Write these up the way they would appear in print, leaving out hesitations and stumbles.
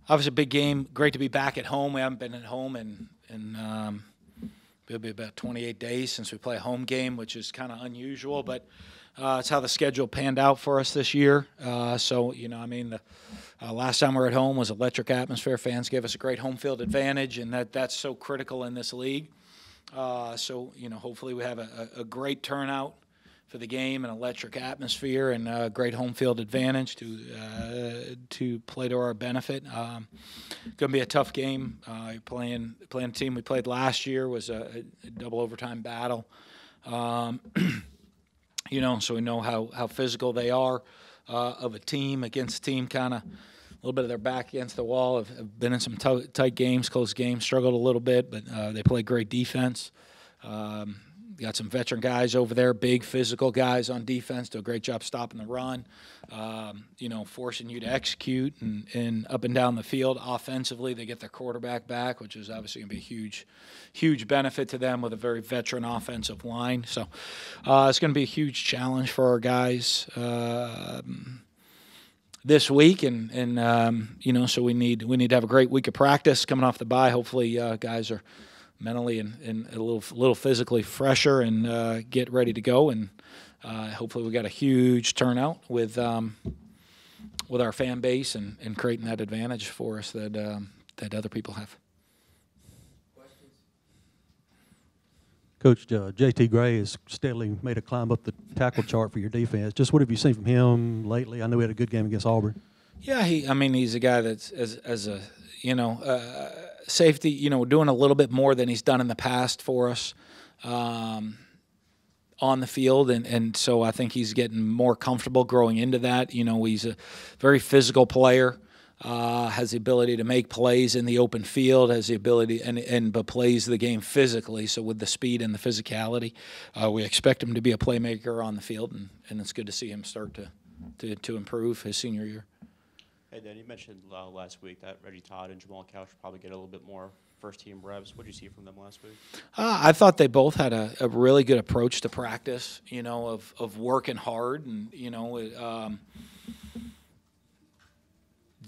obviously a big game. Great to be back at home. We haven't been at home in it'll be about 28 days since we play a home game, which is kind of unusual, but it's how the schedule panned out for us this year. So, the last time we were at home was electric atmosphere. Fans gave us a great home field advantage, and that's so critical in this league. So, hopefully we have a great turnout for the game, an electric atmosphere, and a great home field advantage to play to our benefit. Going to be a tough game. Playing the team we played last year was a double overtime battle. So we know how physical they are of a team against team, kind of a little bit of their back against the wall. Have been in some tight games, close games, struggled a little bit, but they play great defense. Got some veteran guys over there, big physical guys on defense, do a great job stopping the run, forcing you to execute and up and down the field. Offensively, they get their quarterback back, which is obviously going to be a huge benefit to them with a very veteran offensive line. So it's going to be a huge challenge for our guys this week, so we need to have a great week of practice coming off the bye. Hopefully, guys are mentally and a little physically fresher and get ready to go. And hopefully we got a huge turnout with our fan base and creating that advantage for us that other people have. Coach, J.T. Gray has steadily made a climb up the tackle chart for your defense. Just what have you seen from him lately? I know he had a good game against Auburn. Yeah, he's a guy that's as a safety, doing a little bit more than he's done in the past for us on the field, and so I think he's getting more comfortable growing into that. He's a very physical player, has the ability to make plays in the open field, has the ability but plays the game physically. So with the speed and the physicality, we expect him to be a playmaker on the field, and it's good to see him start to improve his senior year. Hey, Dan, you mentioned last week that Reggie Todd and Jamal Couch would probably get a little bit more first-team reps. What did you see from them last week? I thought they both had a really good approach to practice, of working hard and,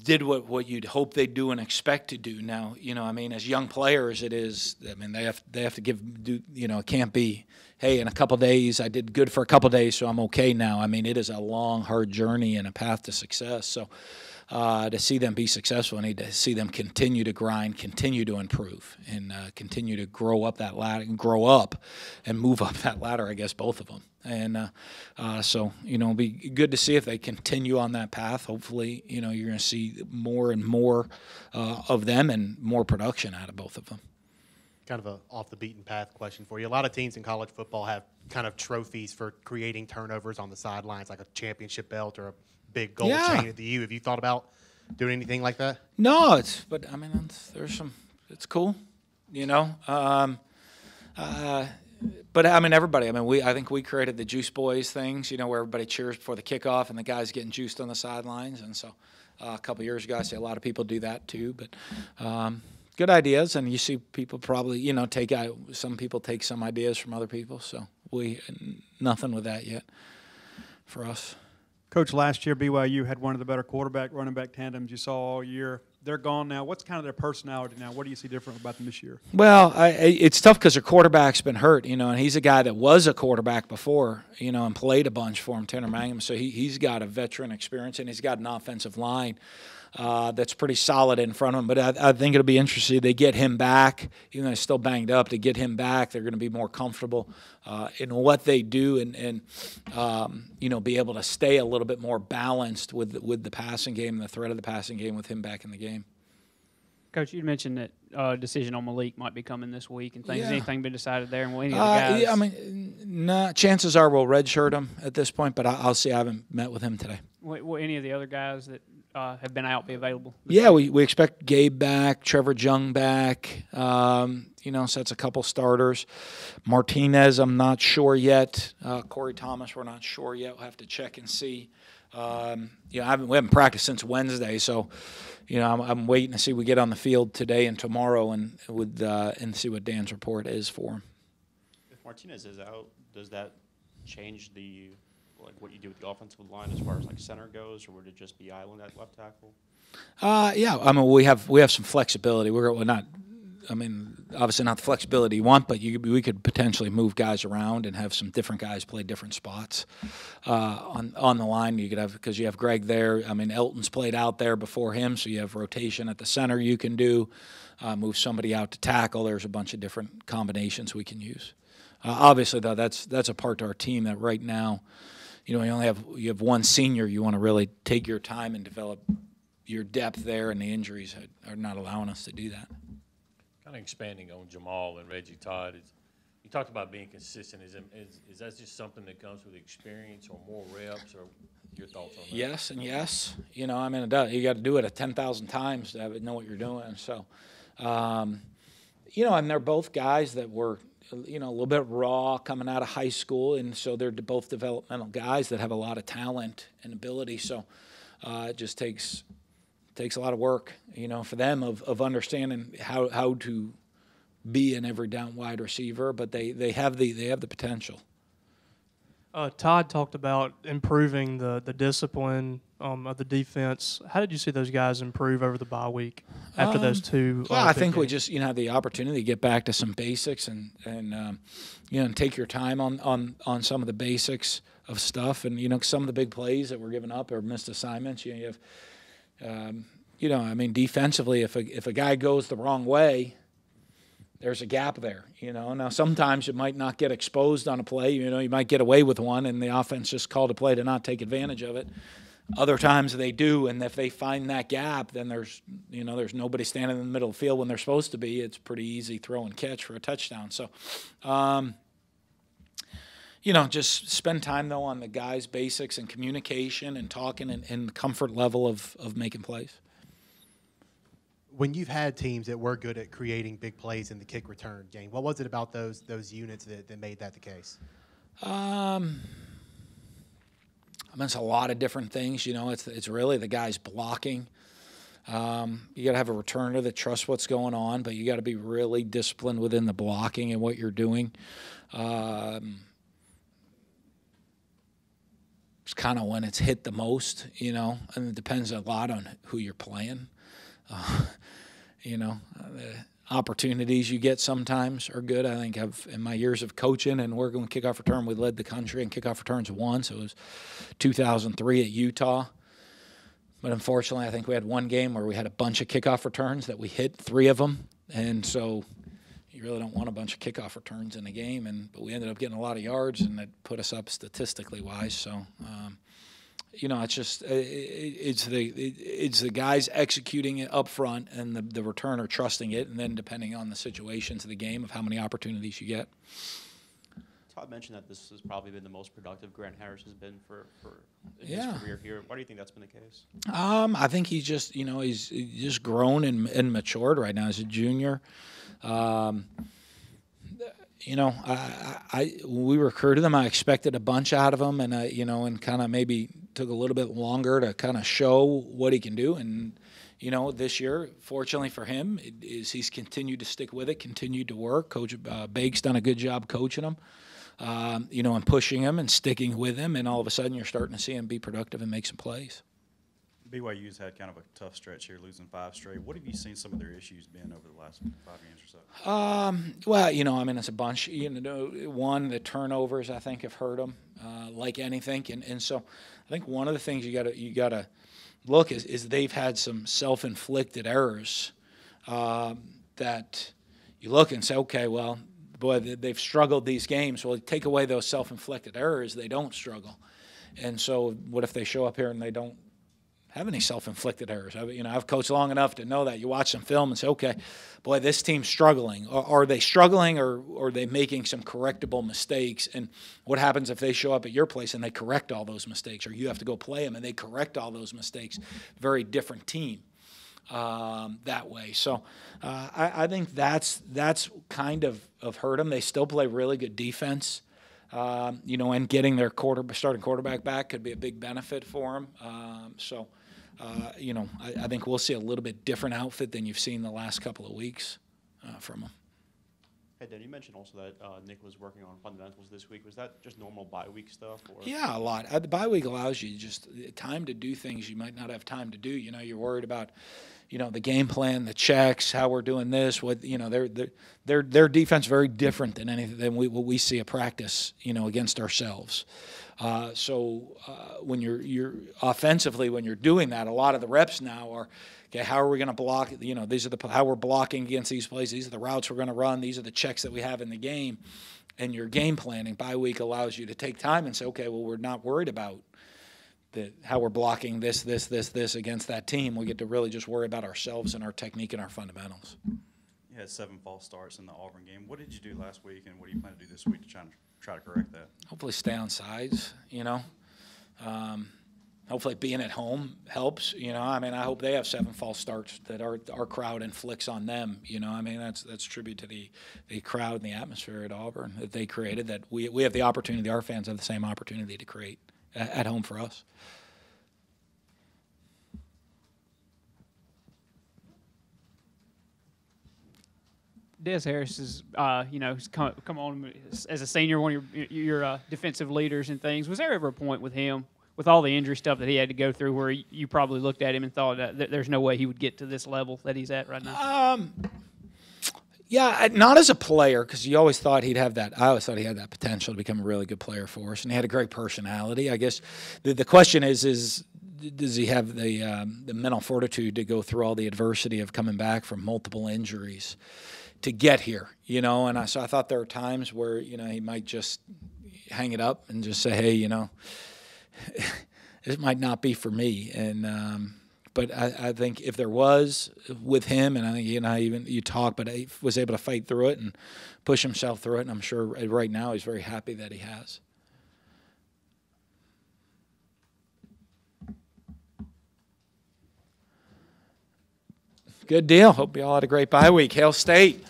did what you'd hope they'd do and expect to do. Now, as young players, they have to it can't be, hey, in a couple of days, I did good for a couple of days, so I'm okay now. It is a long, hard journey and a path to success. So to see them be successful, I need to see them continue to grind, continue to improve, and continue to grow up and move up that ladder, I guess, both of them. And so, it'll be good to see if they continue on that path. Hopefully, you're going to see more and more of them and more production out of both of them. Kind of a off-the-beaten-path question for you. A lot of teams in college football have kind of trophies for creating turnovers on the sidelines, like a championship belt or a big gold chain at the U. Have you thought about doing anything like that? No, it's cool, But everybody. I think we created the Juice Boys things, where everybody cheers before the kickoff and the guys getting juiced on the sidelines. And so, a couple of years ago, I see a lot of people do that too. But good ideas, and you see people probably, some people take some ideas from other people. So nothing with that yet for us. Coach, last year BYU had one of the better running back tandems you saw all year. They're gone now. What's kind of their personality now? What do you see different about them this year? Well, it's tough because their quarterback's been hurt, and he's a guy that was a quarterback before, and played a bunch for him, Tanner Mangum. So he's got a veteran experience, and he's got an offensive line that's pretty solid in front of him. But I think it'll be interesting. They get him back, even though he's still banged up. To get him back, they're going to be more comfortable in what they do, and be able to stay a little bit more balanced with the passing game and the threat of the passing game with him back in the game. Coach, you mentioned that decision on Malik might be coming this week and things. Yeah. Has anything been decided there? And will any of the guys? Yeah, chances are we'll redshirt him at this point, but I'll see. I haven't met with him today. Will any of the other guys that have been out be available? Yeah, we expect Gabe back, Trevor Jung back. So that's a couple starters. Martinez, I'm not sure yet. Corey Thomas, we're not sure yet. We'll have to check and see. We haven't practiced since Wednesday, so I'm waiting to see we get on the field today and tomorrow, and see what Dan's report is for him. If Martinez is out, does that change what you do with the offensive line as far as center goes, or would it just be Island at left tackle? Yeah, I mean we have some flexibility. We're not. I mean, obviously not the flexibility you want, but we could potentially move guys around and have some different guys play different spots on the line. You could have because you have Greg there. I mean, Elton's played out there before him, so you have rotation at the center. You can do move somebody out to tackle. There's a bunch of different combinations we can use. Obviously, though, that's a part to our team that right now, you have one senior. You want to really take your time and develop your depth there, and the injuries are not allowing us to do that. Kind of expanding on Jamal and Reggie Todd, you talked about being consistent. Is that just something that comes with experience or more reps, or your thoughts on that? Yes and yes. You know, I mean, you got to do it 10,000 times to know what you're doing. So, you know, and they're both guys that were, you know, a little bit raw coming out of high school, and so they're both developmental guys that have a lot of talent and ability. So it just takes a lot of work, you know, for them of understanding how to be an every down wide receiver, but they have the potential. Todd talked about improving the discipline of the defense. How did you see those guys improve over the bye week after those two? Well, I think we just had the opportunity to get back to some basics and and take your time on some of the basics of stuff, and some of the big plays that were given up or missed assignments. You have. I mean, defensively, if a guy goes the wrong way, there's a gap there. Now sometimes it might not get exposed on a play. You might get away with one, and the offense just called a play to not take advantage of it. Other times they do, and if they find that gap, then there's nobody standing in the middle of the field when they're supposed to be. It's pretty easy throw and catch for a touchdown. So, just spend time though on the guys' basics and communication and talking and comfort level of making plays. When you've had teams that were good at creating big plays in the kick return game, what was it about those units that made that the case? I mean, it's a lot of different things. It's really the guys blocking. You got to have a returner that trusts what's going on, but you got to be really disciplined within the blocking and what you're doing. It's kind of when it's hit the most, and it depends a lot on who you're playing. The opportunities you get sometimes are good. I think in my years of coaching and working with kickoff return, we led the country in kickoff returns once. It was 2003 at Utah. But unfortunately, I think we had one game where we had a bunch of kickoff returns that we hit 3 of them. And so you really don't want a bunch of kickoff returns in a game. But we ended up getting a lot of yards, and that put us up statistically wise. So, it's just it's the guys executing it up front and the returner trusting it, and then depending on the situations of the game of how many opportunities you get. Todd mentioned that this has probably been the most productive Grant Harris has been for his career here. Why do you think that's been the case? I think he's just he's just grown and matured right now as a junior. When we recruited him, I expected a bunch out of him, and and kind of maybe took a little bit longer to kind of show what he can do. And this year, fortunately for him, he's continued to stick with it, continued to work. Coach Bake's done a good job coaching him, and pushing him and sticking with him. And all of a sudden, you're starting to see him be productive and make some plays. BYU's had kind of a tough stretch here, losing 5 straight. What have you seen some of their issues been over the last 5 games or so? Well, it's a bunch. One, the turnovers I think have hurt them, like anything, and so I think one of the things you gotta look is they've had some self-inflicted errors that you look and say, okay, well, boy, they've struggled these games. Well, take away those self-inflicted errors, they don't struggle. And so, what if they show up here and they don't have any self-inflicted errors? I've coached long enough to know that. You watch some film and say, okay, boy, this team's struggling. Are they struggling, or are they making some correctable mistakes? And what happens if they show up at your place and they correct all those mistakes, or you have to go play them and they correct all those mistakes? Very different team that way. So I think that's kind of hurt them. They still play really good defense. And getting their starting quarterback back could be a big benefit for them. I think we'll see a little bit different outfit than you've seen the last couple of weeks from them. Hey, Dan, you mentioned also that Nick was working on fundamentals this week. Was that just normal bye week stuff? Or? Yeah, a lot. The bye week allows you just time to do things you might not have time to do. You know, you're worried about, you know, the game plan, the checks, how we're doing this. What, you know, their defense very different than anything than what we see at practice. You know, against ourselves. So when you're offensively, when you're doing that, a lot of the reps now are, okay, how are we going to block? You know, these are how we're blocking against these plays. These are the routes we're going to run. These are the checks that we have in the game. And your game planning bye week allows you to take time and say, okay, well, we're not worried about how we're blocking this against that team. We get to really just worry about ourselves and our technique and our fundamentals. You had 7 false starts in the Auburn game. What did you do last week, and what do you plan to do this week to try to correct that? Hopefully stay on sides, you know. Hopefully being at home helps, you know. I mean, I hope they have 7 false starts that our crowd inflicts on them, you know. I mean, that's tribute to the crowd and the atmosphere at Auburn that they created, that we have the opportunity, our fans have the same opportunity to create at home for us. Des Harris is, you know, he's come on as a senior, one of your defensive leaders and things. Was there ever a point with him, with all the injury stuff that he had to go through, where you probably looked at him and thought that there's no way he would get to this level that he's at right now? Yeah, not as a player, because you always thought he'd have that. I always thought he had that potential to become a really good player for us, and he had a great personality. I guess the question is does he have the mental fortitude to go through all the adversity of coming back from multiple injuries to get here, you know? And so I thought there were times where, you know, he might just hang it up and just say, hey, you know, it might not be for me. And but I think if there was with him, and I think, you know, even you talk, but he was able to fight through it and push himself through it, and I'm sure right now he's very happy that he has. Good deal. Hope you all had a great bye week. Hail State.